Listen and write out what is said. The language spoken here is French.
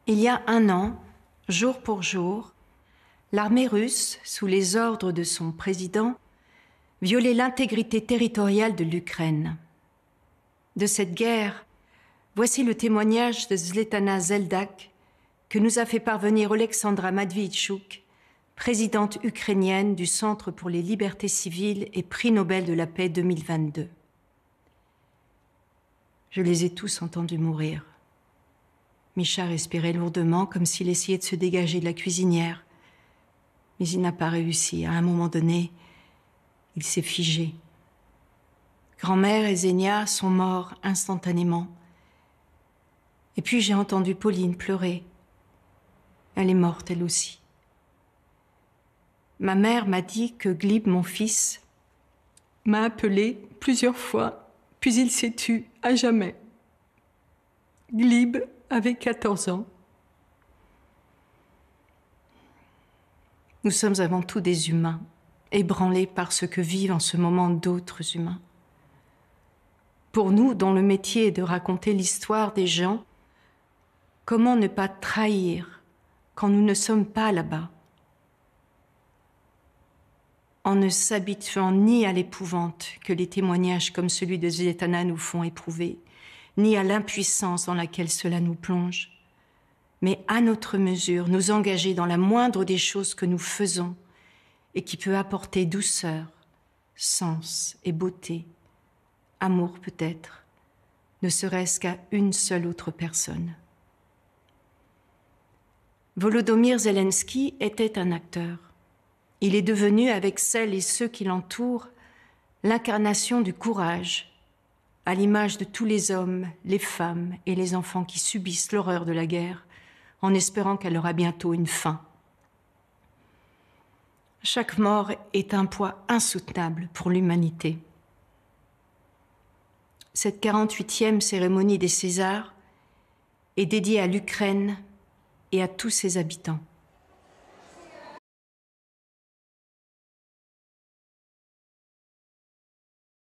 Il y a un an, jour pour jour, l'armée russe, sous les ordres de son président, violait l'intégrité territoriale de l'Ukraine. De cette guerre, voici le témoignage de Zletana Zeldak que nous a fait parvenir Oleksandra Matviïtchouk, présidente ukrainienne du Centre pour les libertés civiles et prix Nobel de la paix 2022. Je les ai tous entendus mourir. Misha respirait lourdement, comme s'il essayait de se dégager de la cuisinière. Mais il n'a pas réussi. À un moment donné, il s'est figé. Grand-mère et Zenia sont morts instantanément. Et puis j'ai entendu Pauline pleurer. Elle est morte, elle aussi. Ma mère m'a dit que Glib, mon fils, m'a appelé plusieurs fois, puis il s'est tu à jamais. Glib avait 14 ans. Nous sommes avant tout des humains, ébranlés par ce que vivent en ce moment d'autres humains. Pour nous, dont le métier est de raconter l'histoire des gens, comment ne pas trahir quand nous ne sommes pas là-bas? En ne s'habituant ni à l'épouvante que les témoignages comme celui de Zletana nous font éprouver, ni à l'impuissance dans laquelle cela nous plonge, mais à notre mesure, nous engager dans la moindre des choses que nous faisons et qui peut apporter douceur, sens et beauté, amour peut-être, ne serait-ce qu'à une seule autre personne. Volodymyr Zelensky était un acteur. Il est devenu, avec celles et ceux qui l'entourent, l'incarnation du courage, à l'image de tous les hommes, les femmes et les enfants qui subissent l'horreur de la guerre, en espérant qu'elle aura bientôt une fin. Chaque mort est un poids insoutenable pour l'humanité. Cette 48e cérémonie des Césars est dédiée à l'Ukraine et à tous ses habitants.